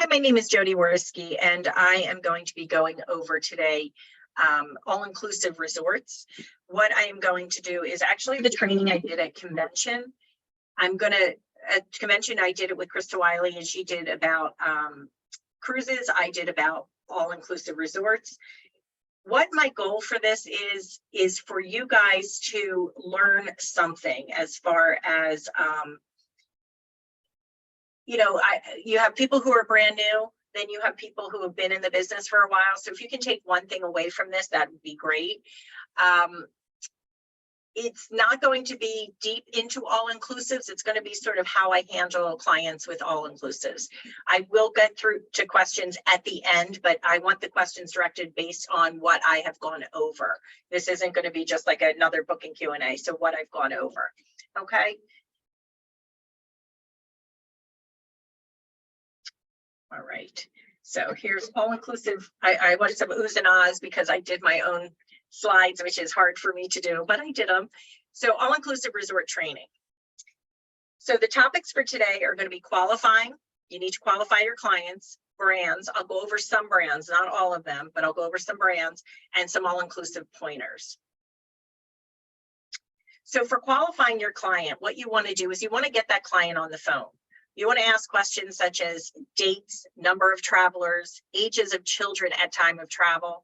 Hi, my name is Jodi, and I am going to be going over today all-inclusive resorts. What I am going to do is actually the training I did at convention. At convention, I did it with Krista Wiley, and she did about cruises. I did about all-inclusive resorts. What my goal for this is for you guys to learn something as far as you have people who are brand new, then you have people who have been in the business for a while. So if you can take one thing away from this, that would be great. It's not going to be deep into all-inclusives. It's going to be sort of how I handle clients with all-inclusives. I will get through to questions at the end, but I want the questions directed based on what I have gone over. This isn't going to be just like another booking Q&A. So what I've gone over, okay? All right, so here's all-inclusive. I wanted some oohs and ahs because I did my own slides, which is hard for me to do, but I did them. So all-inclusive resort training. So the topics for today are going to be qualifying. You need to qualify your clients, brands. I'll go over some brands, not all of them, but I'll go over some brands and some all-inclusive pointers. So for qualifying your client, what you want to do is you want to get that client on the phone. You want to ask questions such as dates, number of travelers, ages of children at time of travel,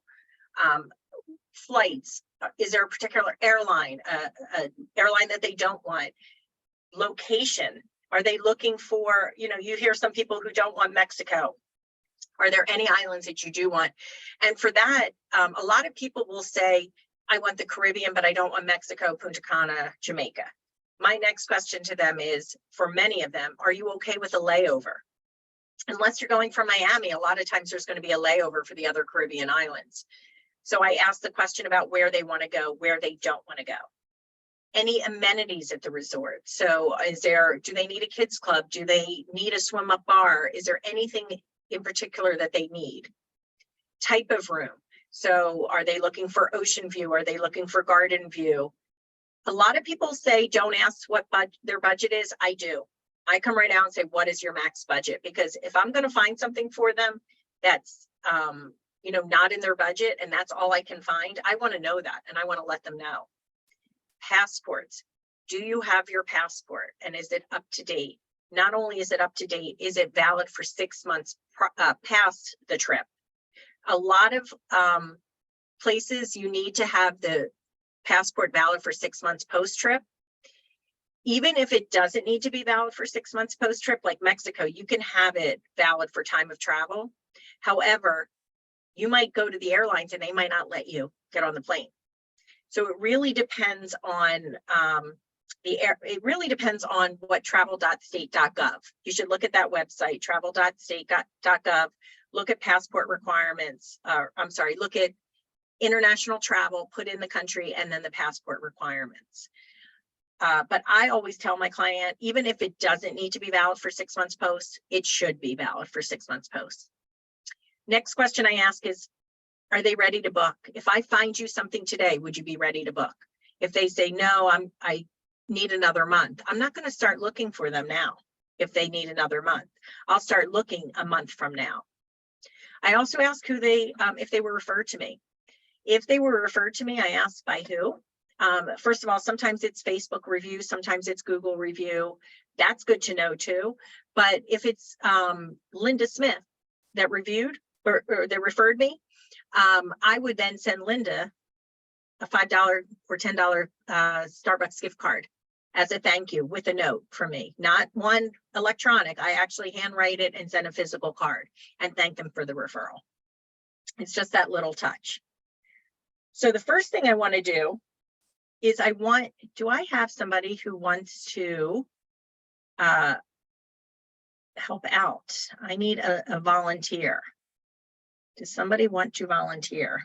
flights. Is there a particular airline, an airline that they don't want? Location. Are they looking for, you hear some people who don't want Mexico. Are there any islands that you do want? And for that, a lot of people will say, I want the Caribbean, but I don't want Mexico, Punta Cana, Jamaica. My next question to them is, for many of them, are you okay with a layover? Unless you're going from Miami, a lot of times there's going to be a layover for the other Caribbean islands. So I asked the question about where they want to go, where they don't want to go. Any amenities at the resort? So do they need a kids club? Do they need a swim up bar? Is there anything in particular that they need? Type of room. So are they looking for ocean view? Are they looking for garden view? A lot of people say, don't ask what their budget is. I do. I come right out and say, what is your max budget? Because if I'm going to find something for them that's, not in their budget and that's all I can find, I want to know that and I want to let them know. Passports. Do you have your passport and is it up to date? Not only is it up to date, is it valid for 6 months past the trip? A lot of places you need to have the passport valid for 6 months post-trip. Even if it doesn't need to be valid for 6 months post-trip, like Mexico, you can have it valid for time of travel. However, you might go to the airlines and they might not let you get on the plane. So it really depends on it really depends on what travel.state.gov. You should look at that website, travel.state.gov, look at passport requirements, look at international travel, put in the country and then the passport requirements. But I always tell my client, even if it doesn't need to be valid for 6 months post, it should be valid for 6 months post. Next question I ask is, are they ready to book? If I find you something today, would you be ready to book? If they say, no, I need another month, I'm not going to start looking for them now. If they need another month, I'll start looking a month from now. I also ask who if they were referred to me. If they were referred to me, I ask by who. First of all, sometimes it's Facebook review, sometimes it's Google review. That's good to know too. But if it's Linda Smith that reviewed or that referred me, I would then send Linda a $5 or $10 Starbucks gift card as a thank you with a note from me, not one electronic. I actually handwrite it and send a physical card and thank them for the referral. It's just that little touch. So the first thing I want to do is do I have somebody who wants to help out? I need a volunteer. Does somebody want to volunteer?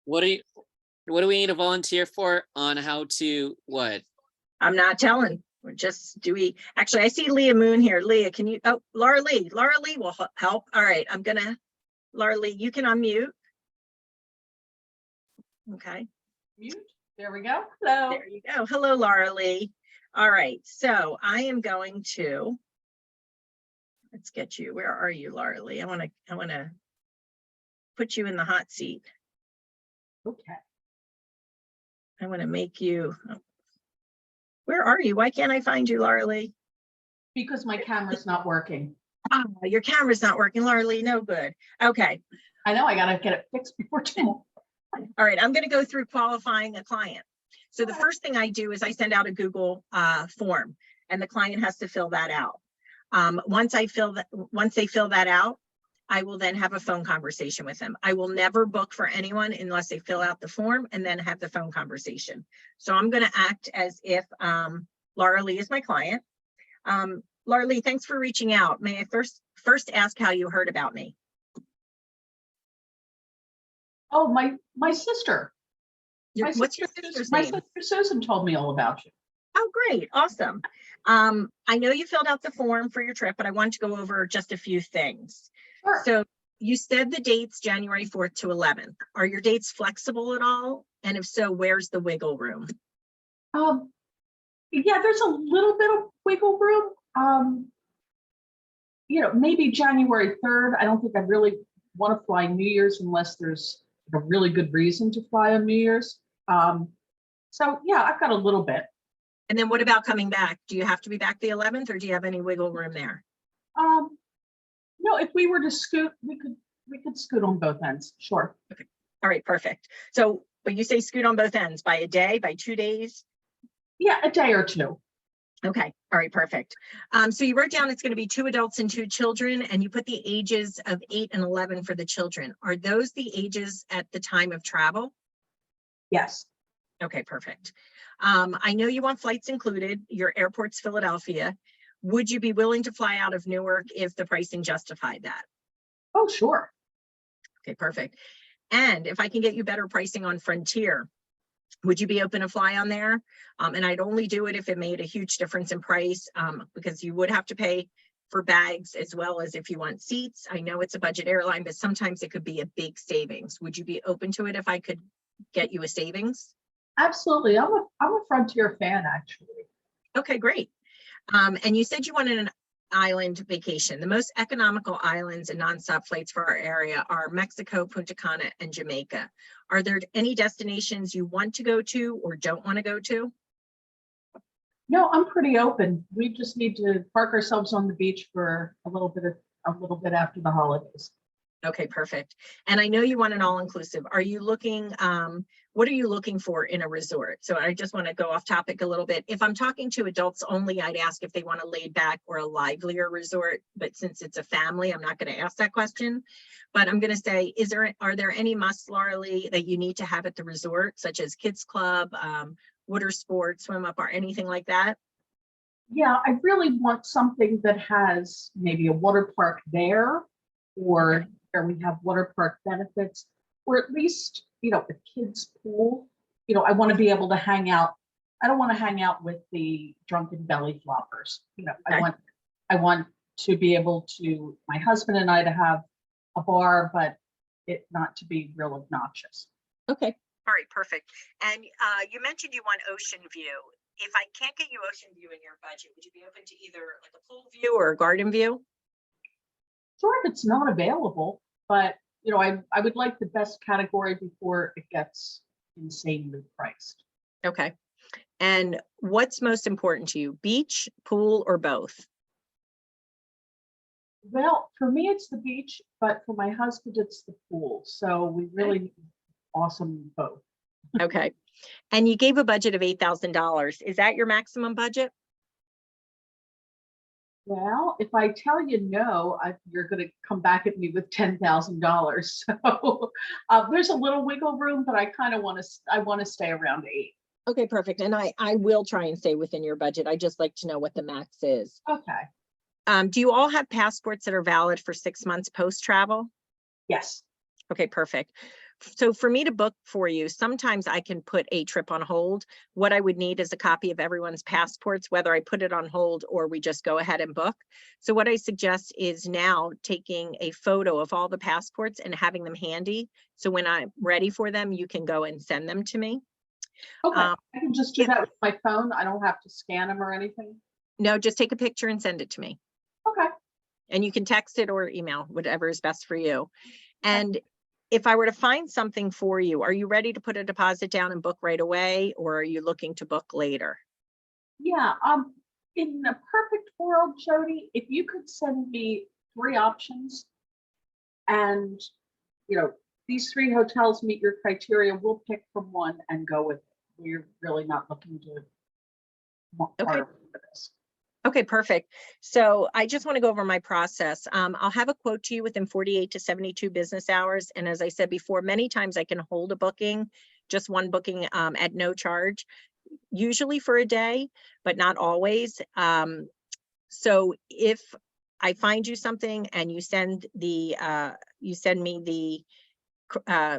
What do we need a volunteer for on how to what? I'm not telling. Actually, I see Leah Moon here. Leah, can you, Laura Lee will help. All right, Laura Lee, you can unmute. Okay. Mute. There we go. Hello. There you go. Hello, Laura Lee. All right, so I am going to Let's get you. Where are you, Laura Lee? I want to put you in the hot seat. Okay. I want to make you. Where are you? Why can't I find you, Laura Lee? Because my camera's not working. Oh, your camera's not working, Laura Lee. No good. Okay. I know I gotta get it fixed before tomorrow. All right. I'm going to go through qualifying a client. So the first thing I do is I send out a Google form, and the client has to fill that out. Once they fill that out, I will then have a phone conversation with them. I will never book for anyone unless they fill out the form and then have the phone conversation. So I'm going to act as if Laura Lee is my client. Laura Lee, thanks for reaching out. May I first ask how you heard about me? Oh, my sister. What's your sister's My name? sister Susan told me all about you. Oh, great. Awesome. I know you filled out the form for your trip, but I want to go over just a few things. Sure. So you said the dates January 4th to 11th. Are your dates flexible at all? And if so, where's the wiggle room? Yeah, there's a little bit of wiggle room. Maybe January 3rd. I don't think I really want to fly New Year's unless there's a really good reason to fly on New Year's. So yeah, I've got a little bit. And then what about coming back? Do you have to be back the 11th, or do you have any wiggle room there? No, if we were to scoot, we could scoot on both ends. Sure. Okay. All right, perfect. So, but you say scoot on both ends, by a day, by 2 days? Yeah, a day or two. Okay. All right, perfect. So you wrote down it's going to be 2 adults and 2 children, and you put the ages of 8 and 11 for the children. Are those the ages at the time of travel? Yes. Okay, perfect. I know you want flights included. Your airport's Philadelphia. Would you be willing to fly out of Newark if the pricing justified that? Oh, sure. Okay, perfect. And if I can get you better pricing on Frontier, would you be open to fly on there? And I'd only do it if it made a huge difference in price, because you would have to pay for bags as well as if you want seats. I know it's a budget airline, but sometimes it could be a big savings. Would you be open to it if I could get you a savings? Absolutely. I'm a Frontier fan, actually. Okay, great. And you said you wanted an island vacation. The most economical islands and nonstop flights for our area are Mexico, Punta Cana, and Jamaica. Are there any destinations you want to go to or don't want to go to? No, I'm pretty open. We just need to park ourselves on the beach for a little bit after the holidays. Okay, perfect. And I know you want an all-inclusive. Are you looking, what are you looking for in a resort? So I just want to go off topic a little bit. If I'm talking to adults only, I'd ask if they want a laid back or a livelier resort. But since it's a family, I'm not going to ask that question. But I'm going to say, are there any musts, Laura Lee, that you need to have at the resort, such as kids club, water sports, swim up, or anything like that? Yeah, I really want something that has maybe a water park there, or Okay. where we have water park benefits, or at least, a kids pool. I want to be able to hang out. I don't want to hang out with the drunken belly floppers. Okay. I want to be able to, my husband and I, to have a bar, but it not to be real obnoxious. Okay. All right, perfect. And you mentioned you want ocean view. If I can't get you ocean view in your budget, would you be open to either like a pool view or a garden view? Sure, if it's not available, but I would like the best category before it gets insanely priced. Okay. And what's most important to you, beach, pool, or both? Well, for me, it's the beach, but for my husband, it's the pool. So we really need awesome both. Okay. And you gave a budget of $8,000. Is that your maximum budget? Well, if I tell you no, you're going to come back at me with $10,000. So there's a little wiggle room, but I kind of want to stay around 8. Okay, perfect. And I will try and stay within your budget. I just like to know what the max is. Okay. Do you all have passports that are valid for 6 months post travel? Yes. Okay, perfect. So for me to book for you, sometimes I can put a trip on hold. What I would need is a copy of everyone's passports, whether I put it on hold or we just go ahead and book. So what I suggest is now taking a photo of all the passports and having them handy. So when I'm ready for them, you can go and send them to me. Okay. I can just do that with my phone. I don't have to scan them or anything. No, just take a picture and send it to me. Okay. And you can text it or email, whatever is best for you. And if I were to find something for you, are you ready to put a deposit down and book right away, or are you looking to book later? Yeah, in a perfect world, Jody, if you could send me 3 options and, you know, these 3 hotels meet your criteria, we'll pick from one and go with it. We're really not looking to Okay. for this. Okay, perfect. So I just want to go over my process. I'll have a quote to you within 48 to 72 business hours. And as I said before, many times I can hold a booking, just one booking at no charge, usually for a day, but not always. So if I find you something and you send me the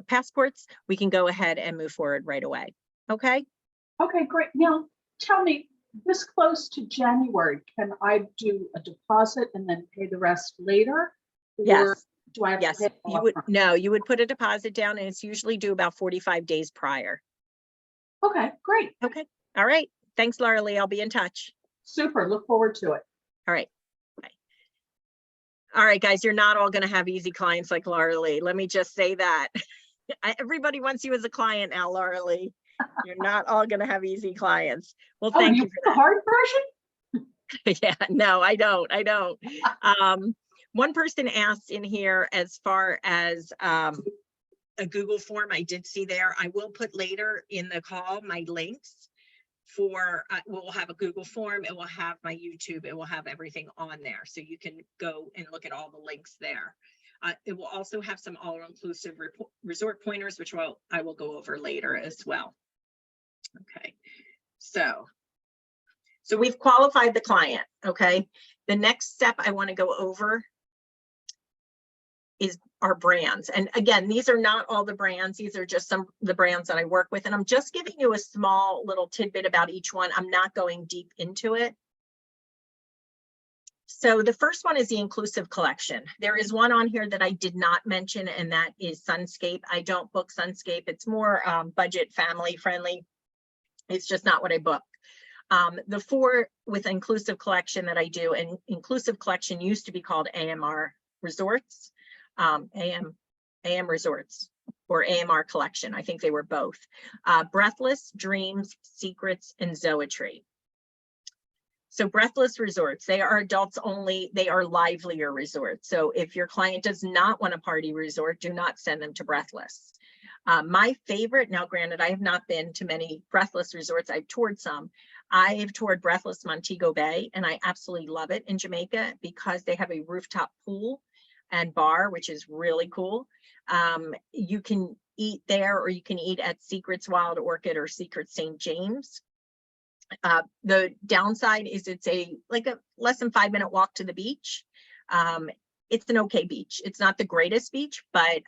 passports, we can go ahead and move forward right away. Okay. Okay, great. Now, tell me, this close to January, can I do a deposit and then pay the rest later? Yes. Or do I have Yes, to pay it all you would. upfront? No, you would put a deposit down, and it's usually due about 45 days prior. Okay, great. Okay. All right. Thanks, Laura Lee. I'll be in touch. Super. Look forward to it. All right. Bye. All right, guys, you're not all going to have easy clients like Laura Lee. Let me just say that. Everybody wants you as a client now, Laura Lee. You're not all going to have easy clients. Well, Oh, thank you you for want the hard version? Yeah, no, I don't. One person asked in here as far as a Google form. I did see there. I will put later in the call my links for, we'll have a Google form. It will have my YouTube. It will have everything on there. So you can go and look at all the links there. It will also have some all-inclusive resort pointers, which I will go over later as well. Okay, so we've qualified the client. Okay, the next step I want to go over is our brands. And again, these are not all the brands. These are just some of the brands that I work with. And I'm just giving you a small little tidbit about each one. I'm not going deep into it. So the first one is the inclusive collection. There is one on here that I did not mention, and that is Sunscape. I don't book Sunscape. It's more budget, family friendly. It's just not what I book. The 4 with inclusive collection that I do, and inclusive collection used to be called AMR Resorts, AM Resorts, or AMR Collection. I think they were both. Breathless, Dreams, Secrets, and Zoetry. So Breathless Resorts, they are adults only. They are livelier resorts. So if your client does not want a party resort, do not send them to Breathless. My favorite, now granted, I have not been to many Breathless resorts. I've toured some. I have toured Breathless Montego Bay, and I absolutely love it in Jamaica because they have a rooftop pool and bar, which is really cool. You can eat there, or you can eat at Secrets Wild Orchid or Secrets St. James. The downside is it's like a less than 5-minute walk to the beach. It's an okay beach. It's not the greatest beach, but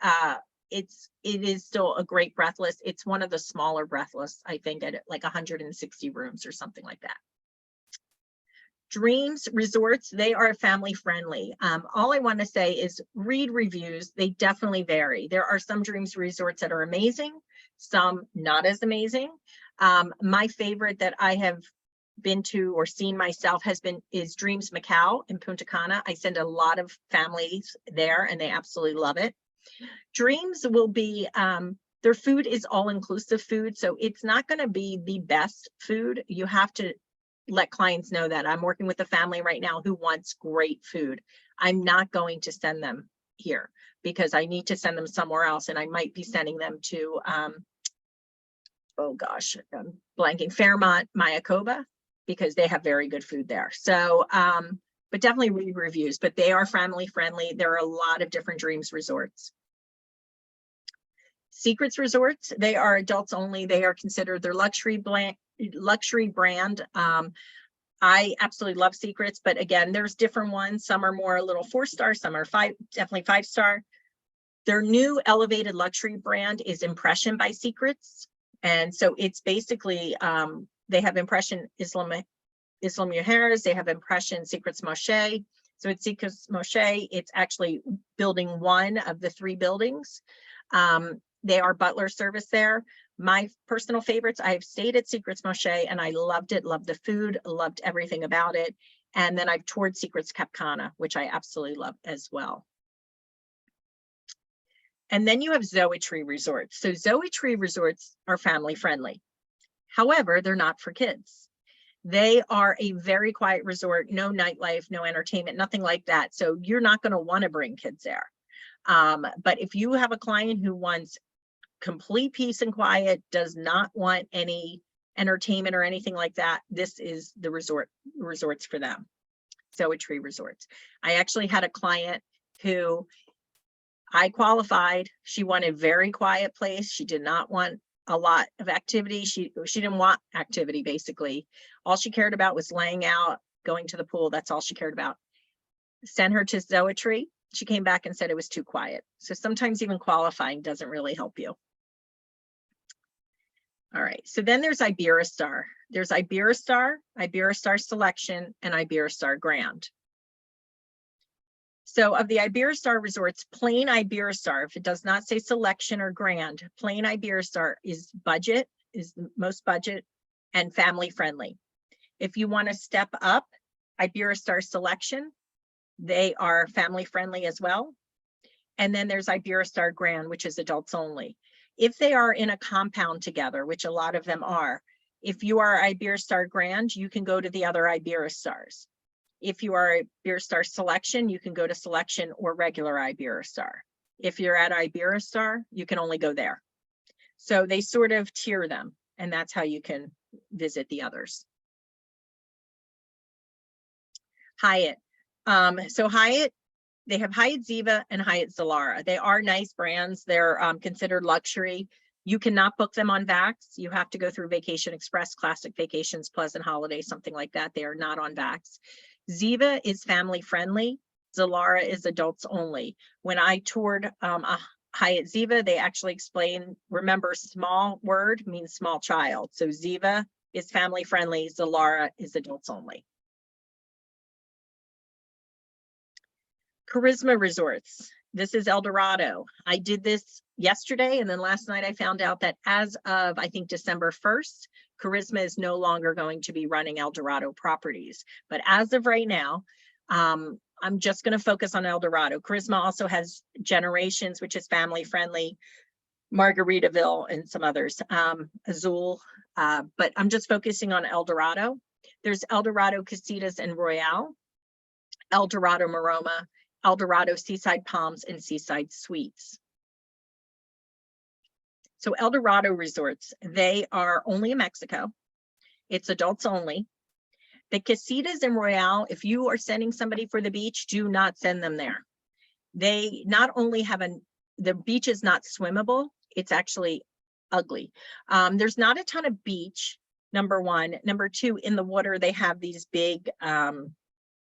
it is still a great Breathless. It's one of the smaller Breathless, I think, at like 160 rooms or something like that. Dreams Resorts, they are family friendly. All I want to say is read reviews. They definitely vary. There are some Dreams Resorts that are amazing, some not as amazing. My favorite that I have been to or seen myself is Dreams Macau in Punta Cana. I send a lot of families there and they absolutely love it. Dreams will be, their food is all-inclusive food, so it's not going to be the best food. You have to let clients know that. I'm working with a family right now who wants great food. I'm not going to send them here because I need to send them somewhere else, and I might be sending them to, oh gosh, I'm blanking, Fairmont, Mayakoba, because they have very good food there. So, but definitely read reviews, but they are family friendly. There are a lot of different Dreams Resorts. Secrets Resorts, they are adults only. They are considered their luxury brand. I absolutely love Secrets, but again, there's different ones. Some are more a little 4-star, some are definitely 5-star. Their new elevated luxury brand is Impression by Secrets. And so it's basically, they have Impression Islam Mujeres, they have Impression Secrets Moshe. So it's Secrets Moshe, it's actually building 1 of the 3 buildings. They are butler service there. My personal favorites, I have stayed at Secrets Moshe and I loved it, loved the food, loved everything about it. And then I've toured Secrets Cap Cana, which I absolutely love as well. And then you have Zoetree resorts. So Zoetree resorts are family friendly. However, they're not for kids. They are a very quiet resort, no nightlife, no entertainment, nothing like that. So you're not going to want to bring kids there. But if you have a client who wants complete peace and quiet, does not want any entertainment or anything like that, this is the resorts for them. Zoetree resorts. I actually had a client who I qualified. She wanted a very quiet place. She did not want a lot of activity. She didn't want activity, basically. All she cared about was laying out, going to the pool. That's all she cared about. Sent her to Zoetree. She came back and said it was too quiet. So sometimes even qualifying doesn't really help you. All right, so then there's Iberostar. There's Iberostar, Iberostar Selection, and Iberostar Grand. So of the Iberostar resorts, plain Iberostar, if it does not say Selection or Grand, plain Iberostar is budget, is the most budget and family friendly. If you want to step up, Iberostar Selection, they are family friendly as well. And then there's Iberostar Grand, which is adults only. If they are in a compound together, which a lot of them are, if you are Iberostar Grand, you can go to the other Iberostars. If you are Iberostar Selection, you can go to Selection or regular Iberostar. If you're at Iberostar, you can only go there. So they sort of tier them, and that's how you can visit the others. Hyatt. So Hyatt, they have Hyatt Ziva and Hyatt Zilara. They are nice brands. They're considered luxury. You cannot book them on Vax. You have to go through Vacation Express, Classic Vacations, Pleasant Holiday, something like that. They are not on Vax. Ziva is family friendly. Zilara is adults only. When I toured a Hyatt Ziva, they actually explain, remember, small word means small child. So Ziva is family friendly. Zilara is adults only. Charisma Resorts. This is El Dorado. I did this yesterday, and then last night I found out that as of, I think, December 1st, Charisma is no longer going to be running El Dorado properties. But as of right now, I'm just going to focus on El Dorado. Charisma also has Generations, which is family friendly, Margaritaville, and some others, Azul, but I'm just focusing on El Dorado. There's El Dorado Casitas and Royale, El Dorado Maroma, El Dorado Seaside Palms, and Seaside Suites. So El Dorado resorts, they are only in Mexico. It's adults only. The Casitas and Royale, if you are sending somebody for the beach, do not send them there. They not only have the beach is not swimmable, it's actually ugly. There's not a ton of beach, number one. Number two, in the water, they have these big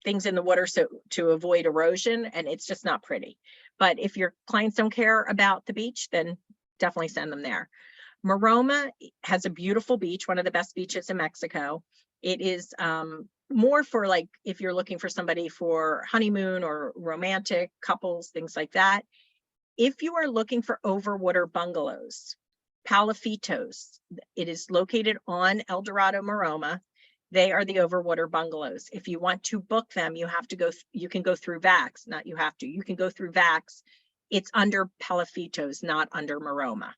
things in the water so to avoid erosion, and it's just not pretty. But if your clients don't care about the beach, then definitely send them there. Maroma has a beautiful beach, one of the best beaches in Mexico. It is more for like if you're looking for somebody for honeymoon or romantic couples, things like that. If you are looking for overwater bungalows, Palafitos, it is located on El Dorado Maroma. They are the overwater bungalows. If you want to book them, you have to go, you can go through Vax, not you have to, you can go through Vax. It's under Palafitos, not under Maroma.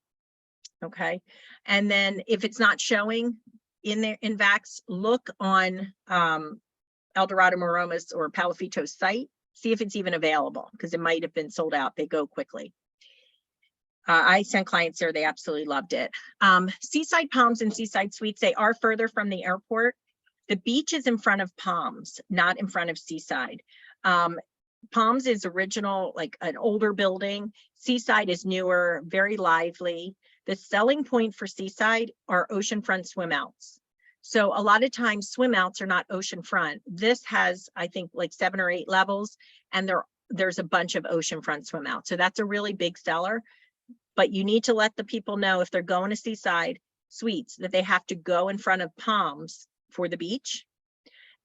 Okay. And then if it's not showing in there in Vax, look on El Dorado Maroma's or Palafitos site, see if it's even available, because it might have been sold out. They go quickly. I sent clients there, they absolutely loved it. Seaside Palms and Seaside Suites, they are further from the airport. The beach is in front of Palms, not in front of Seaside. Palms is original, like an older building. Seaside is newer, very lively. The selling point for Seaside are oceanfront swim outs. So a lot of times swim outs are not oceanfront. This has, I think, like 7 or 8 levels, and there's a bunch of oceanfront swim outs. So that's a really big seller. But you need to let the people know if they're going to Seaside Suites that they have to go in front of Palms for the beach,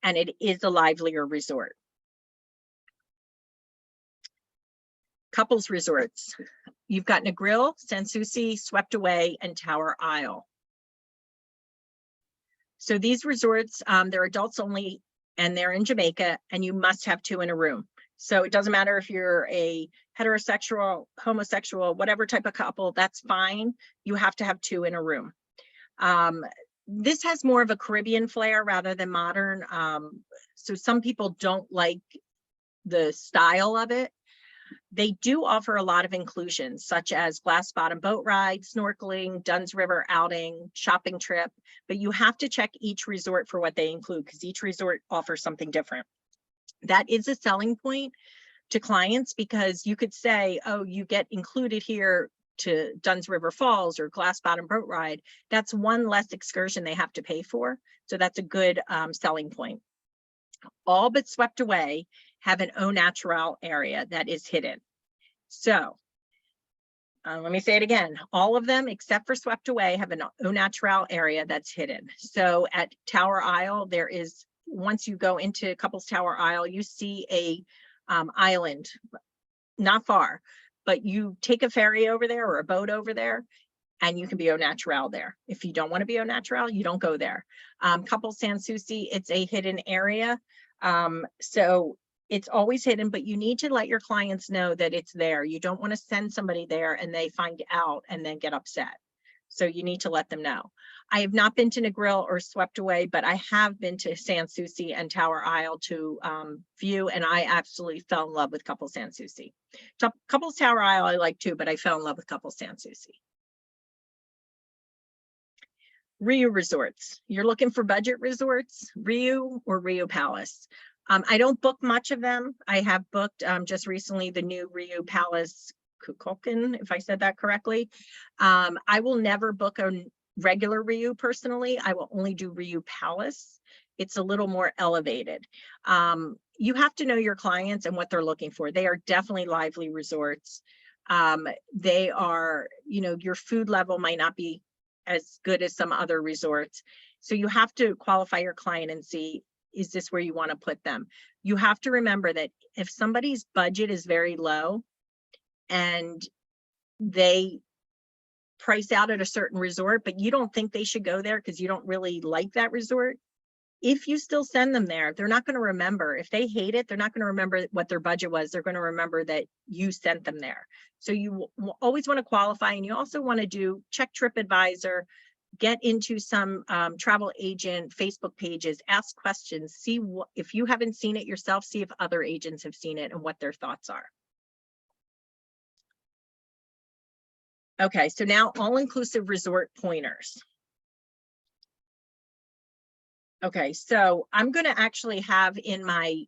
and it is a livelier resort. Couples resorts. You've got Negril, Sanssouci, Swept Away, and Tower Isle. So these resorts, they're adults only and they're in Jamaica, and you must have 2 in a room. So it doesn't matter if you're a heterosexual, homosexual, whatever type of couple, that's fine. You have to have 2 in a room. This has more of a Caribbean flair rather than modern. So some people don't like the style of it. They do offer a lot of inclusions, such as glass bottom boat ride, snorkeling, Dunn's River outing, shopping trip, but you have to check each resort for what they include, because each resort offers something different. That is a selling point to clients, because you could say, oh, you get included here to Dunn's River Falls or glass bottom boat ride. That's one less excursion they have to pay for. So that's a good selling point. All but Swept Away have an au naturel area that is hidden. So let me say it again. All of them except for Swept Away have an au naturel area that's hidden. So at Tower Isle, there is, once you go into Couples Tower Isle, you see a island, not far, but you take a ferry over there or a boat over there, and you can be au naturel there. If you don't want to be au naturel, you don't go there. Couples Sans Souci, it's a hidden area. So it's always hidden, but you need to let your clients know that it's there. You don't want to send somebody there and they find out and then get upset. So you need to let them know. I have not been to Negril or Swept Away, but I have been to Sans Souci and Tower Isle to view, and I absolutely fell in love with Couples Sans Souci. Couples Tower Isle I like too, but I fell in love with Couples Sans Souci. Riu resorts. You're looking for budget resorts, Riu or Riu Palace. I don't book much of them. I have booked just recently the new Riu Palace Kukulkan, if I said that correctly. I will never book a regular Riu personally. I will only do Riu Palace. It's a little more elevated. You have to know your clients and what they're looking for. They are definitely lively resorts. They are, you know, your food level might not be as good as some other resorts. So you have to qualify your client and see, is this where you want to put them? You have to remember that if somebody's budget is very low and they price out at a certain resort, but you don't think they should go there because you don't really like that resort, if you still send them there, they're not going to remember. If they hate it, they're not going to remember what their budget was. They're going to remember that you sent them there. So you always want to qualify, and you also want to check TripAdvisor, get into some travel agent Facebook pages, ask questions, see what, if you haven't seen it yourself, see if other agents have seen it and what their thoughts are. Okay, so now all-inclusive resort pointers. Okay, so I'm going to actually have in my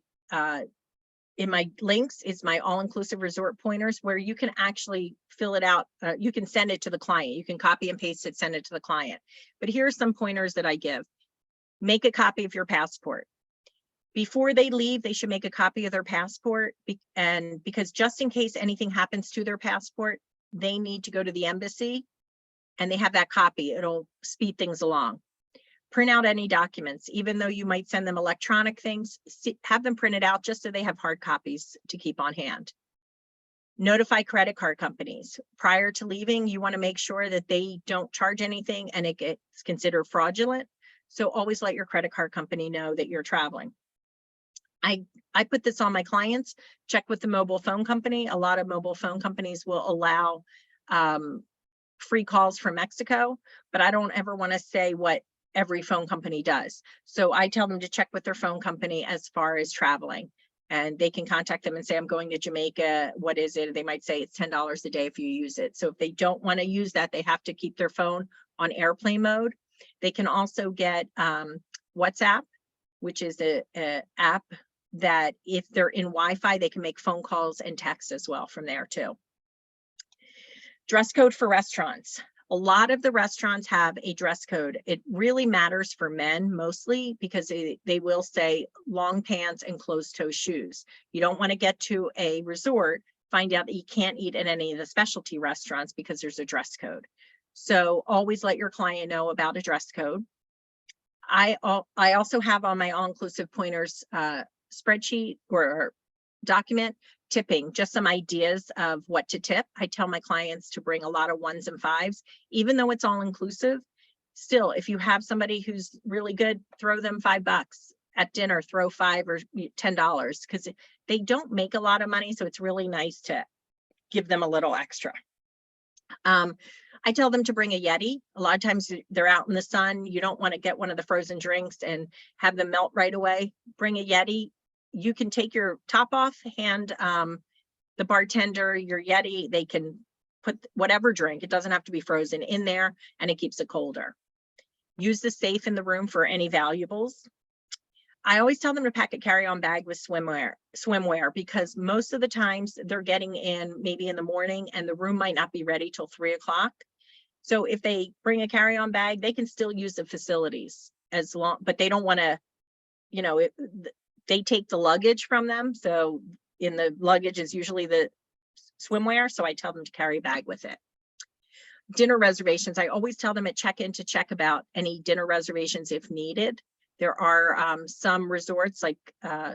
links is my all-inclusive resort pointers, where you can actually fill it out. You can send it to the client. You can copy and paste it, send it to the client. But here are some pointers that I give. Make a copy of your passport. Before they leave, they should make a copy of their passport, and because just in case anything happens to their passport, they need to go to the embassy and they have that copy. It'll speed things along. Print out any documents, even though you might send them electronic things, have them printed out just so they have hard copies to keep on hand. Notify credit card companies. Prior to leaving, you want to make sure that they don't charge anything and it gets considered fraudulent. So always let your credit card company know that you're traveling. I put this on my clients, check with the mobile phone company. A lot of mobile phone companies will allow free calls from Mexico, but I don't ever want to say what every phone company does. So I tell them to check with their phone company as far as traveling, and they can contact them and say, I'm going to Jamaica. What is it? They might say it's $10 a day if you use it. So if they don't want to use that, they have to keep their phone on airplane mode. They can also get WhatsApp, which is a app that if they're in Wi-Fi, they can make phone calls and texts as well from there too. Dress code for restaurants. A lot of the restaurants have a dress code. It really matters for men mostly because they will say long pants and closed-toe shoes. You don't want to get to a resort, find out that you can't eat at any of the specialty restaurants because there's a dress code. So always let your client know about a dress code. I also have on my all-inclusive pointers spreadsheet or document tipping, just some ideas of what to tip. I tell my clients to bring a lot of 1s and 5s, even though it's all inclusive. Still, if you have somebody who's really good, throw them $5 at dinner, throw $5 or $10 because they don't make a lot of money. So it's really nice to give them a little extra. I tell them to bring a Yeti. A lot of times they're out in the sun. You don't want to get one of the frozen drinks and have them melt right away. Bring a Yeti. You can take your top off, hand the bartender your Yeti. They can put whatever drink, it doesn't have to be frozen, in there, and it keeps it colder. Use the safe in the room for any valuables. I always tell them to pack a carry-on bag with swimwear, because most of the times they're getting in maybe in the morning and the room might not be ready till 3 o'clock. So if they bring a carry-on bag, they can still use the facilities as long, but they don't want to, you know, they take the luggage from them. So in the luggage is usually the swimwear. So I tell them to carry a bag with it. Dinner reservations. I always tell them at check-in to check about any dinner reservations if needed. There are some resorts like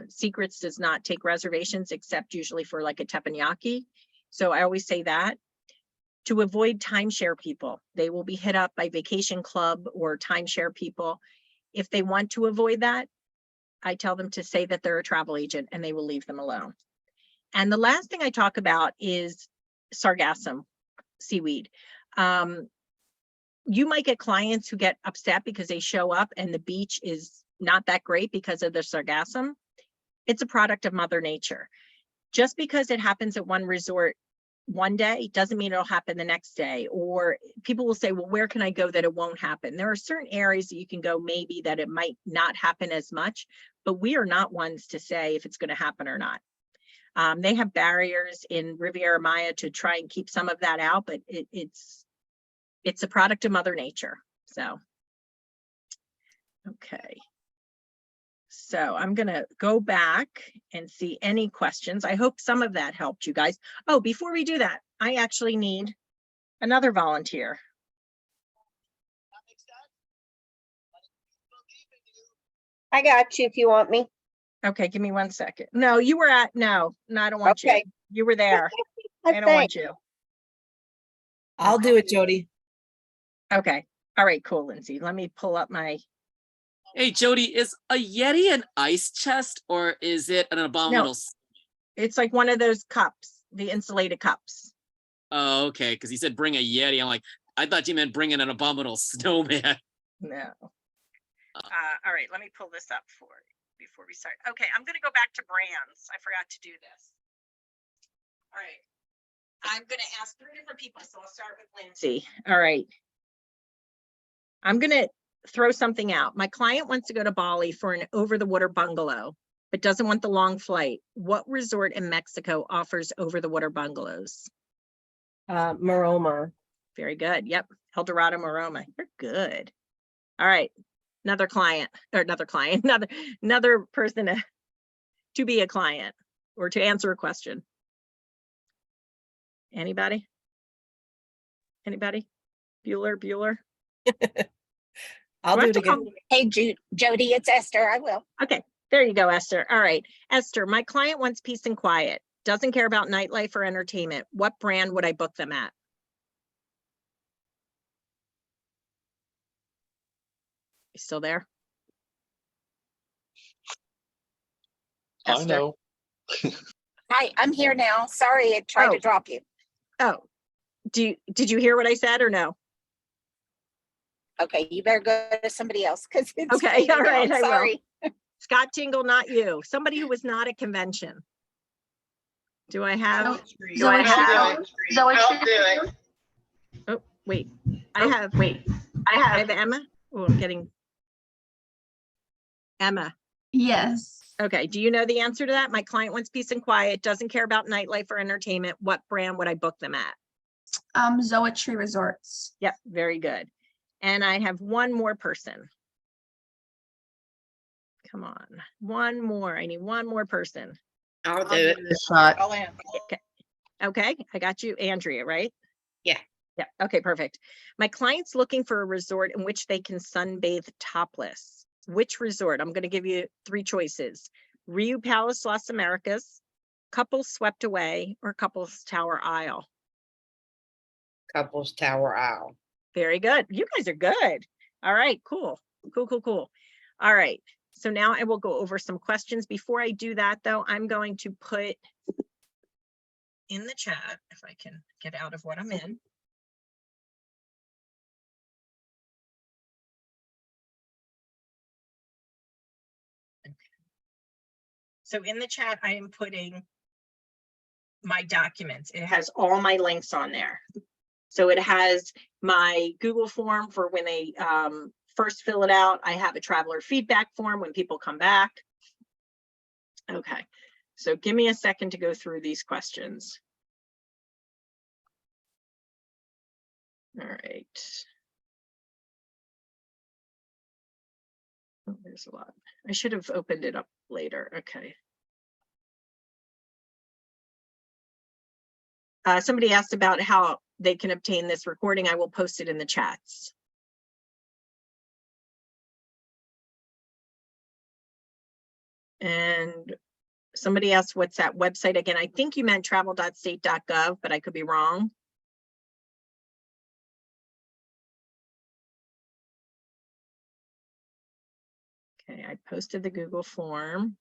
Secrets does not take reservations except usually for like a teppanyaki. So I always say that. To avoid timeshare people, they will be hit up by vacation club or timeshare people. If they want to avoid that, I tell them to say that they're a travel agent and they will leave them alone. And the last thing I talk about is sargassum seaweed. You might get clients who get upset because they show up and the beach is not that great because of the sargassum. It's a product of Mother Nature. Just because it happens at one resort one day doesn't mean it'll happen the next day. Or people will say, well, where can I go that it won't happen? There are certain areas that you can go maybe that it might not happen as much, but we are not ones to say if it's going to happen or not. They have barriers in Riviera Maya to try and keep some of that out, but it's a product of Mother Nature. So, okay. So I'm going to go back and see any questions. I hope some of that helped you guys. Oh, before we do that, I actually need another volunteer. I got you if you want me. Okay, give me 1 second. No, you were at, no, I don't want Okay. you. You were there. I don't want you. I'll do it, Jody. Okay. All right, cool, Lindsay. Let me pull up my, Hey, Jody, is a Yeti an ice chest or is it an abominable? it's like one of those cups, the insulated cups. Oh, okay. Because he said bring a Yeti. I'm like, I thought you meant bring in an abominable snowman. No. All right, let me pull this up for you before we start. Okay, I'm going to go back to brands. I forgot to do this. All right. I'm going to ask 3 different people, so I'll start with Lindsay. All right. I'm going to throw something out. My client wants to go to Bali for an over-the-water bungalow, but doesn't want the long flight. What resort in Mexico offers over-the-water bungalows? Maroma. Very good. Yep. El Dorado, Maroma. You're good. All right. Another client, another person to be a client or to answer a question. Anybody? Bueller? I'll do it again. Hey, Jody, it's Esther. I will. Okay, there you go, Esther. All right, Esther, my client wants peace and quiet, doesn't care about nightlife or entertainment. What brand would I book them at? You still there? I Esther? know. Hi, I'm here now. Sorry, I tried to drop you. Oh, did you hear what I said or no? Okay, you better go to somebody else because it's Okay, me all right, now. I will. Sorry. Scott Tingle, not you. Somebody who was not at convention. Do I have? Zoe, Oh, wait. I have Emma. Oh, I'm getting Emma. Yes. Okay. Do you know the answer to that? My client wants peace and quiet, doesn't care about nightlife or entertainment. What brand would I book them at? Zoetry Resorts. Yep. Very good. And I have one more person. Come on. One more. I need one more person. I'll do it. Okay. I got you, Andrea, right? Yeah. Yeah. Okay, perfect. My client's looking for a resort in which they can sunbathe topless. Which resort? I'm going to give you 3 choices. Riu Palace, Las Americas, Couples Swept Away, or Couples Tower Isle. Couples Tower Isle. Very good. You guys are good. All right, cool. All right. So now I will go over some questions. Before I do that though, I'm going to put in the chat, if I can get out of what I'm in. Okay. So in the chat, I am putting my documents. It has all my links on there. So it has my Google form for when they first fill it out. I have a traveler feedback form when people come back. Okay, so give me a second to go through these questions. All right. Oh, there's a lot. I should have opened it up later. Okay. Somebody asked about how they can obtain this recording. I will post it in the chats. And somebody asked, what's that website again? I think you meant travel.state.gov, but I could be wrong. Okay, I posted the Google form.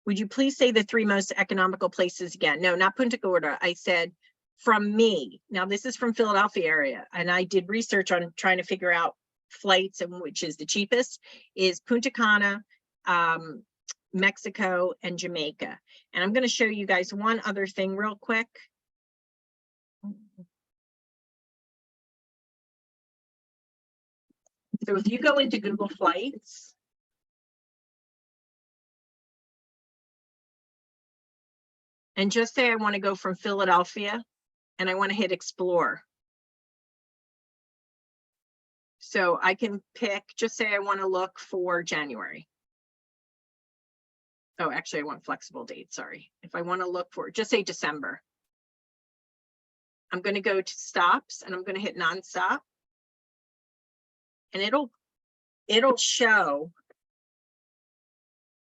Would you please say the 3 most economical places again? No, not Punta Gorda. I said from me. Now this is from Philadelphia area, and I did research on trying to figure out flights and which is the cheapest is Punta Cana, Mexico, and Jamaica. And I'm going to show you guys one other thing real quick. So if you go into Google Flights, and just say I want to go from Philadelphia and I want to hit explore. So I can pick, just say I want to look for January. Oh, actually I want flexible dates, sorry. If I want to look for, just say December. I'm going to go to stops and I'm going to hit nonstop. And it'll show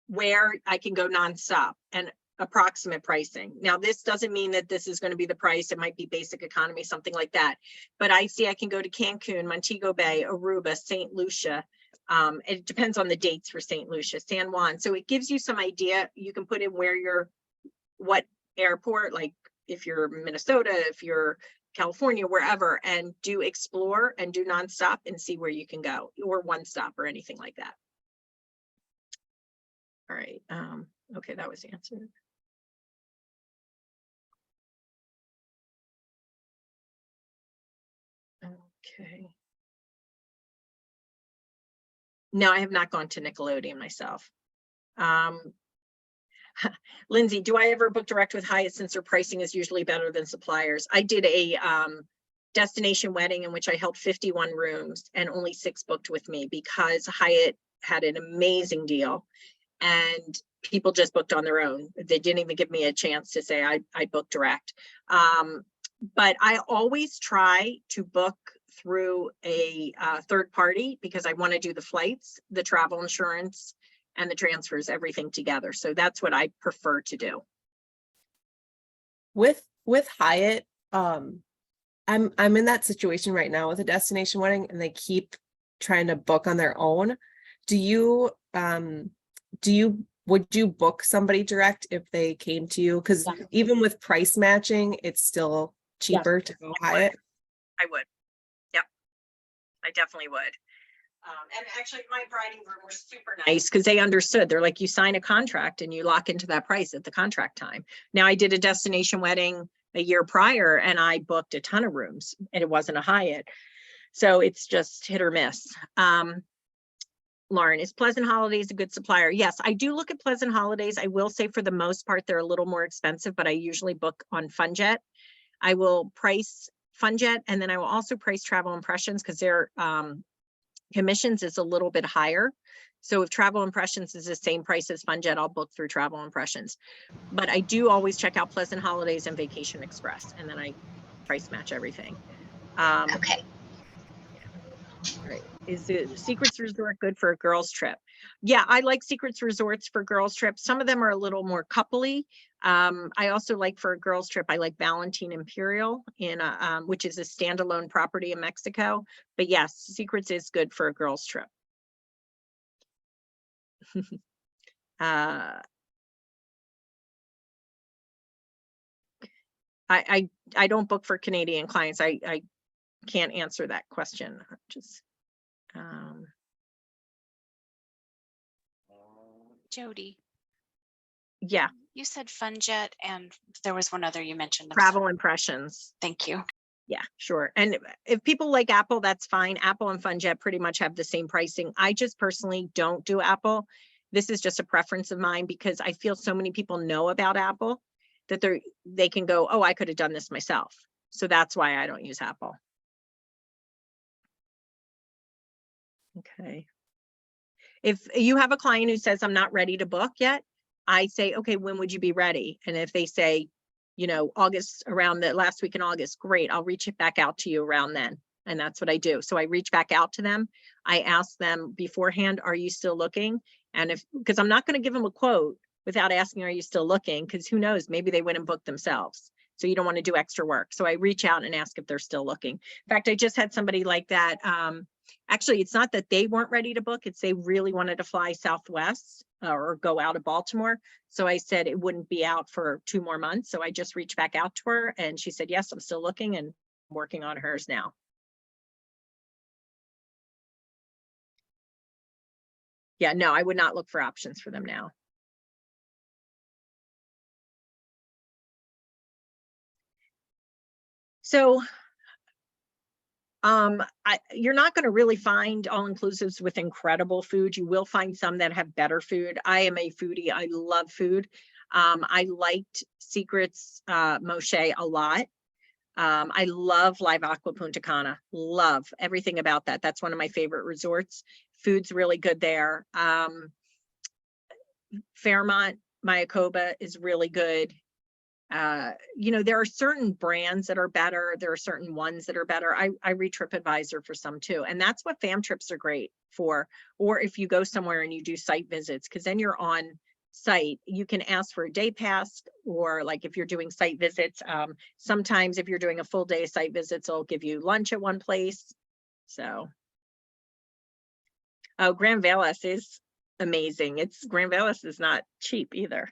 where I can go nonstop and approximate pricing. Now, this doesn't mean that this is going to be the price. It might be basic economy, something like that. But I see I can go to Cancun, Montego Bay, Aruba, St. Lucia. It depends on the dates for St. Lucia, San Juan. So it gives you some idea. You can put in where you're, what airport, like if you're Minnesota, if you're California, wherever, and do explore and do nonstop and see where you can go, or one stop or anything like that. All right. Okay, that was answered. Okay. No, I have not gone to Nickelodeon myself. Lindsay, do I ever book direct with Hyatt since their pricing is usually better than suppliers? I did a destination wedding in which I held 51 rooms and only 6 booked with me because Hyatt had an amazing deal and people just booked on their own. They didn't even give me a chance to say I booked direct. But I always try to book through a third party because I want to do the flights, the travel insurance, and the transfers, everything together. So that's what I prefer to do. With Hyatt, I'm in that situation right now with a destination wedding and they keep trying to book on their own. Would you book somebody direct if they came to you? Because even with price matching, it's still cheaper to go Hyatt. I would. Yep. I definitely would. And actually my briding room was super nice because they understood. They're like, you sign a contract and you lock into that price at the contract time. Now I did a destination wedding a year prior and I booked a ton of rooms and it wasn't a Hyatt. So it's just hit or miss. Lauren, is Pleasant Holidays a good supplier? Yes, I do look at Pleasant Holidays. I will say for the most part, they're a little more expensive, but I usually book on FunJet. I will price FunJet and then I will also price Travel Impressions because their commissions is a little bit higher. So if Travel Impressions is the same price as FunJet, I'll book through Travel Impressions. But I do always check out Pleasant Holidays and Vacation Express, and then I price match everything. Okay. Right. Is the Secrets Resort good for a girls trip? Yeah, I like Secrets Resorts for girls trips. Some of them are a little more coupley. I also like for a girls trip, I like Valentine Imperial in which is a standalone property in Mexico. But yes, Secrets is good for a girls trip. I don't book for Canadian clients. I can't answer that question. Just Jodi, yeah, you said FunJet and there was one other you mentioned. I'm travel sorry. impressions. Thank you. Yeah, sure. And if people like Apple, that's fine. Apple and FunJet pretty much have the same pricing. I just personally don't do Apple. This is just a preference of mine because I feel so many people know about Apple that they can go, oh, I could have done this myself. So that's why I don't use Apple. Okay. If you have a client who says, I'm not ready to book yet, I say, okay, when would you be ready? And if they say, you know, August, around the last week in August, great, I'll reach it back out to you around then. And that's what I do. So I reach back out to them. I ask them beforehand, are you still looking? And because I'm not going to give them a quote without asking, are you still looking? Because who knows, maybe they went and booked themselves. So you don't want to do extra work. So I reach out and ask if they're still looking. In fact, I just had somebody like that. Actually, it's not that they weren't ready to book. It's they really wanted to fly Southwest or go out of Baltimore. So I said it wouldn't be out for 2 more months. So I just reached back out to her and she said, yes, I'm still looking and working on hers now. Yeah, no, I would not look for options for them now. So you're not going to really find all-inclusives with incredible food. You will find some that have better food. I am a foodie. I love food. I liked Secrets Moshe a lot. I love Live Aqua Punta Cana. Love everything about that. That's one of my favorite resorts. Food's really good there. Fairmont Mayakoba is really good. You know, there are certain brands that are better. There are certain ones that are better. I read TripAdvisor for some too. And that's what fam trips are great for. Or if you go somewhere and you do site visits, because then you're on site, you can ask for a day pass, or like if you're doing site visits, sometimes if you're doing a full day of site visits, they'll give you lunch at one place. So, oh, Grand Velas is amazing. Grand Velas is not cheap either.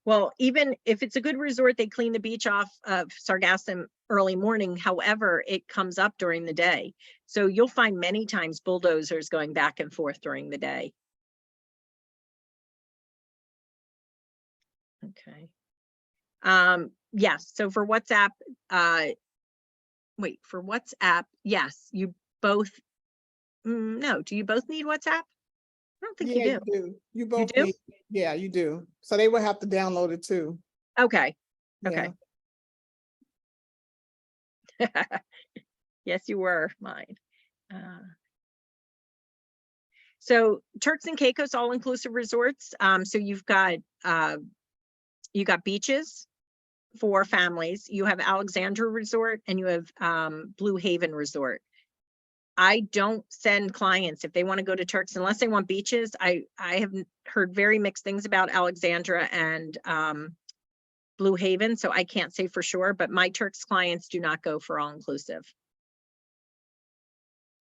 Well, even if it's a good resort, they clean the beach off of Sargassum early morning. However, it comes up during the day. So you'll find many times bulldozers going back and forth during the day. Okay. Yes. So for WhatsApp, for WhatsApp, yes, you both, no, do you both need WhatsApp? I don't think you do. You do. You both do? need, yeah, you do. So they will have to download it too. Okay. Yeah. Okay. Yes, you were mine. So Turks and Caicos all-inclusive resorts. So you've got beaches for families. You have Alexandra Resort and you have Blue Haven Resort. I don't send clients if they want to go to Turks unless they want beaches. I have heard very mixed things about Alexandra and Blue Haven, so I can't say for sure, but my Turks clients do not go for all-inclusive.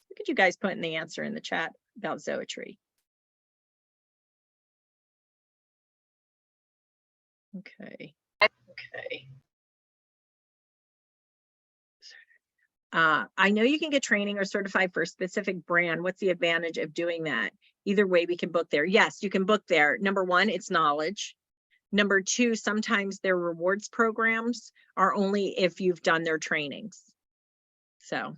Look at you guys putting the answer in the chat about Zoetry. Okay. Okay. I know you can get training or certified for a specific brand. What's the advantage of doing that? Either way, we can book there. Yes, you can book there. Number one, it's knowledge. Number two, sometimes their rewards programs are only if you've done their trainings. So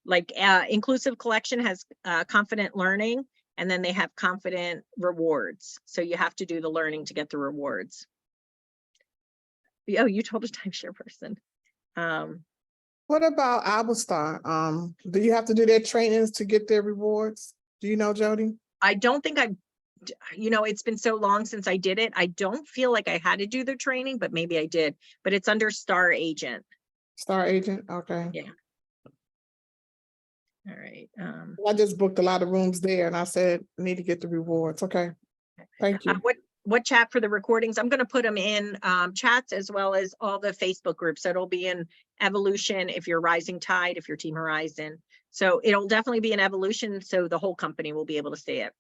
like Inclusive Collection has confident learning, and then they have confident rewards. So you have to do the learning to get the rewards. Oh, you told a timeshare person. What about Albastar? Do you have to do their trainings to get their rewards? Do you know, Jodi? I don't think you know, it's been so long since I did it. I don't feel like I had to do the training, but maybe I did. But it's under Star Agent. Star Agent, okay. Yeah. All right. I just booked a lot of rooms there and I said, I need to get the rewards. Okay. Thank you. What chat for the recordings? I'm going to put them in chats as well as all the Facebook groups. So it'll be in Evolution if you're Rising Tide, if you're Team Horizon. So it'll definitely be an Evolution. So the whole company will be able to see it.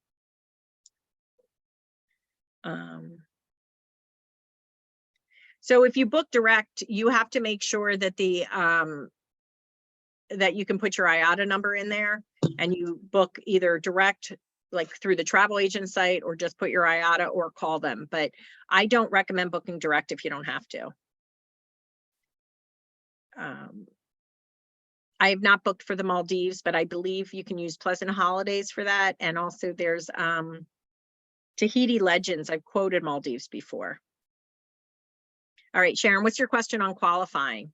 So if you book direct, you have to make sure that that you can put your IATA number in there, and you book either direct, like through the travel agent site, or just put your IATA or call them. But I don't recommend booking direct if you don't have to. I have not booked for the Maldives, but I believe you can use Pleasant Holidays for that. And also there's Tahiti Legends. I've quoted Maldives before. All right, Sharon, what's your question on qualifying?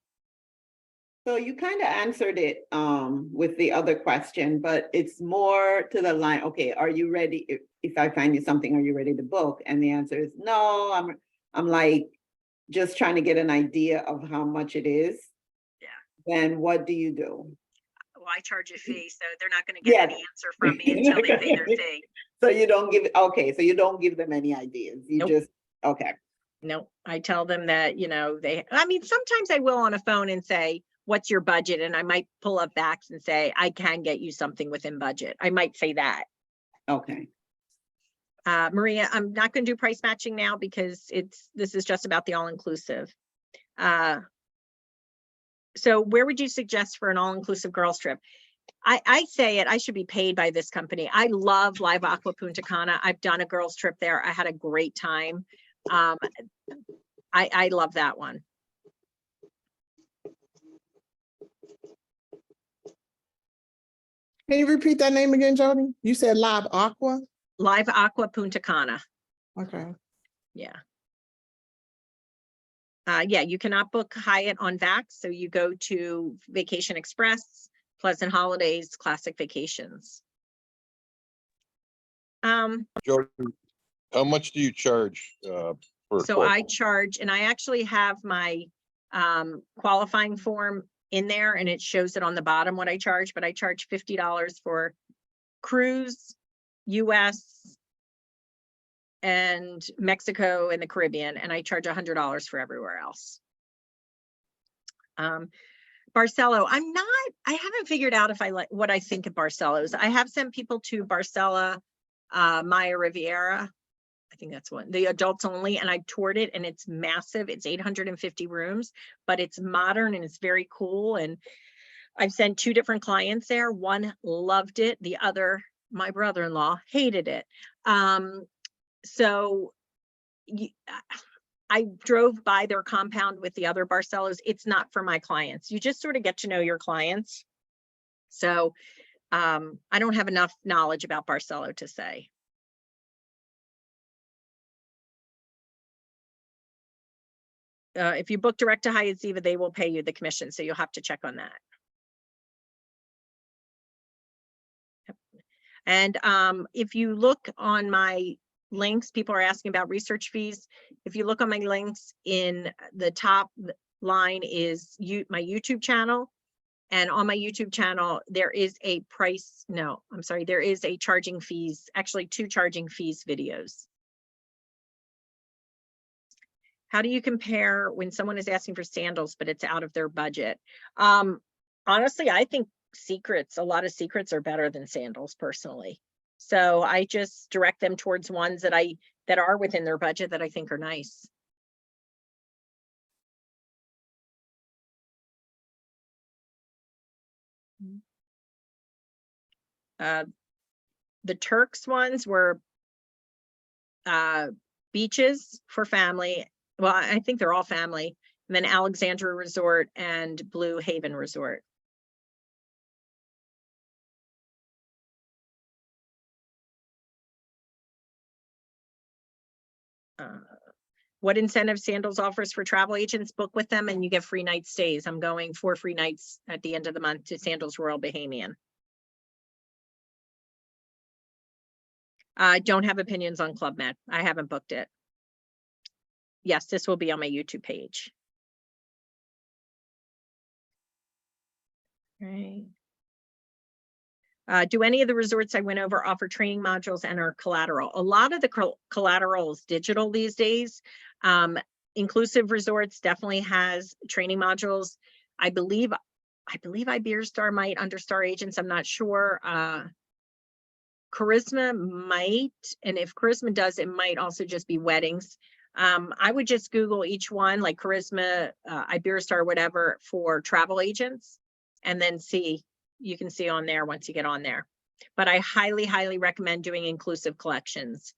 So you kind of answered it with the other question, but it's more to the line, okay, are you ready? If I find you something, are you ready to book? And the answer is no. I'm like just trying to get an idea of how much it is. Yeah. Then what do you do? Well, I charge a fee, so they're not going to get any answer from me until they pay their fee. So you don't give, okay, so you don't give them any ideas. You Nope. just, okay. No, I tell them that, you know, I mean, sometimes I will on a phone and say, what's your budget? And I might pull up backs and say, I can get you something within budget. I might say that. Okay. Maria, I'm not going to do price matching now because this is just about the all-inclusive. So where would you suggest for an all-inclusive girls trip? I say it, I should be paid by this company. I love Live Aqua Punta Cana. I've done a girls trip there. I had a great time. I love that one. Can you repeat that name again, Jodi? You said Live Aqua? Live Aqua Punta Cana. Okay. Yeah. Yeah, you cannot book Hyatt on Vax. So you go to Vacation Express, Pleasant Holidays, Classic Vacations. Jodi, how much do you charge for? So I charge, and I actually have my qualifying form in there, and it shows it on the bottom what I charge, but I charge $50 for cruise, US, and Mexico and the Caribbean, and I charge $100 for everywhere else. Barcelo, I haven't figured out if I like what I think of Barcelos. I have sent people to Barcela, Maya Riviera. I think that's one, the adults only, and I toured it, and it's massive. It's 850 rooms, but it's modern and it's very cool. And I've sent 2 different clients there. One loved it. The other, my brother-in-law, hated it. So I drove by their compound with the other Barcelos. It's not for my clients. You just sort of get to know your clients. So I don't have enough knowledge about Barcelo to say. If you book direct to Hyatt Ziva, they will pay you the commission. So you'll have to check on that. Yep. And if you look on my links, people are asking about research fees. If you look on my links, in the top line is my YouTube channel. And on my YouTube channel, there is a there is a charging fees, actually 2 charging fees videos. How do you compare when someone is asking for sandals, but it's out of their budget? Honestly, I think a lot of secrets are better than sandals personally. So I just direct them towards ones that are within their budget that I think are nice. The Turks ones were beaches for family. Well, I think they're all family. And then Alexandra Resort and Blue Haven Resort. What incentive Sandals offers for travel agents? Book with them and you get free night stays. I'm going 4 free nights at the end of the month to Sandals Royal Bahamian. I don't have opinions on Club Med. I haven't booked it. Yes, this will be on my YouTube page. Right. Do any of the resorts I went over offer training modules and are collateral? A lot of the collateral is digital these days. Inclusive Resorts definitely has training modules. I believe Iberstar might under Star Agents. I'm not sure. Charisma might, and if Charisma does, it might also just be weddings. I would just Google each one, like Charisma, Iberstar, whatever, for travel agents, and then see. You can see on there once you get on there. But I highly, highly recommend doing Inclusive Collections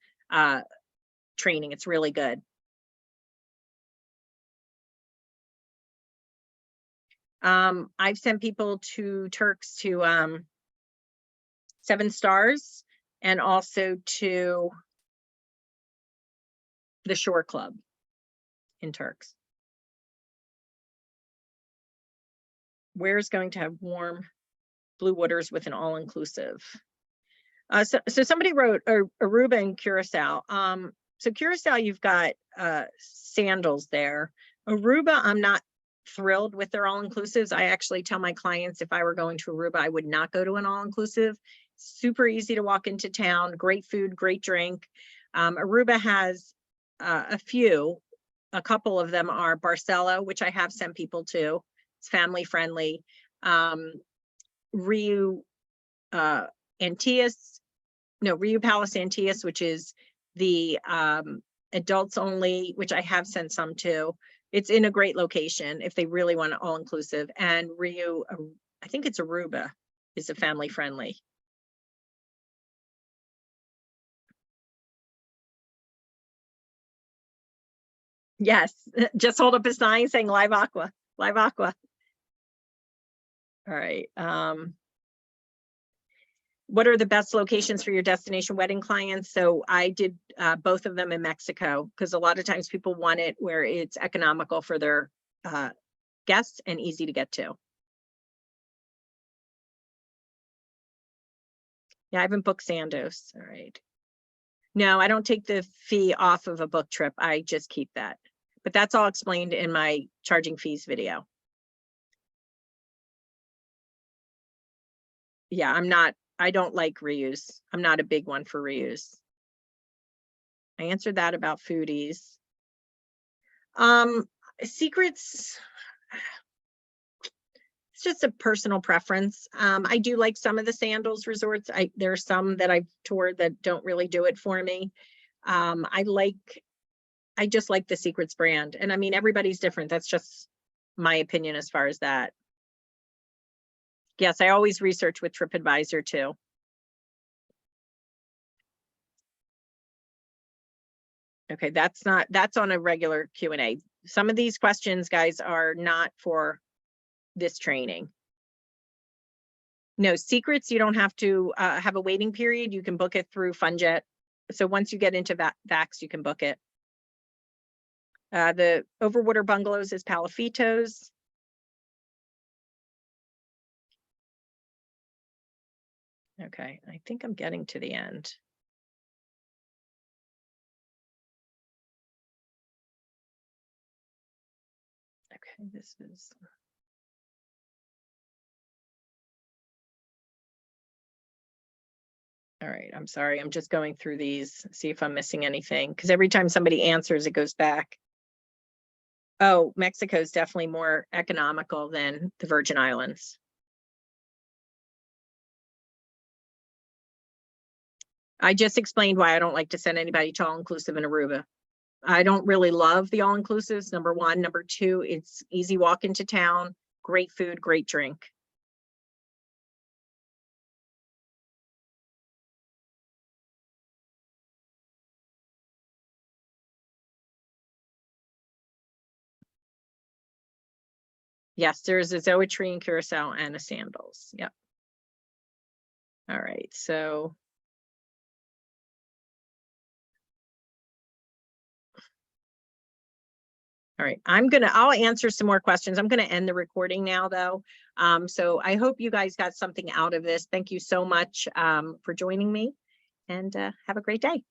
training. It's really good. I've sent people to Turks to 7 Stars and also to the Shore Club in Turks. Where's going to have warm blue waters with an all-inclusive? So somebody wrote Aruba and Curacao. So Curacao, you've got sandals there. Aruba, I'm not thrilled with their all-inclusives. I actually tell my clients if I were going to Aruba, I would not go to an all-inclusive. Super easy to walk into town, great food, great drink. Aruba has a couple of them are Barcelo, which I have sent people to. It's family friendly. Riu Palace Antilles, which is the adults only, which I have sent some to. It's in a great location if they really want all inclusive. And Riu, I think it's Aruba, is a family friendly. Yes, just hold up a sign saying live aqua, live aqua. All right. What are the best locations for your destination wedding clients? So I did both of them in Mexico because a lot of times people want it where it's economical for their guests and easy to get to. Yeah, I haven't booked Sandos. All right. No, I don't take the fee off of a book trip. I just keep that. But that's all explained in my charging fees video. Yeah, I don't like reuse. I'm not a big one for reuse. I answered that about foodies. Secrets, it's just a personal preference. I do like some of the sandals resorts. There are some that I've toured that don't really do it for me. I just like the Secrets brand. And I mean, everybody's different. That's just my opinion as far as that. Yes, I always research with TripAdvisor too. Okay, that's on a regular Q&A. Some of these questions, guys, are not for this training. No, Secrets, you don't have to have a waiting period. You can book it through FunJet. So once you get into VAX, you can book it. The Overwater Bungalows is Palafitos. Okay, I think I'm getting to the end. Okay, this is. All right, I'm sorry. I'm just going through these, see if I'm missing anything. Because every time somebody answers, it goes back. Oh, Mexico is definitely more economical than the Virgin Islands. I just explained why I don't like to send anybody to all-inclusive in Aruba. I don't really love the all-inclusives, number one. Number two, it's easy walk into town, great food, great drink. Yes, there's a Zoetry in Curacao and a Sandals. Yep. All right, so. All right, I'll answer some more questions. I'm gonna end the recording now though. So I hope you guys got something out of this. Thank you so much for joining me and have a great day.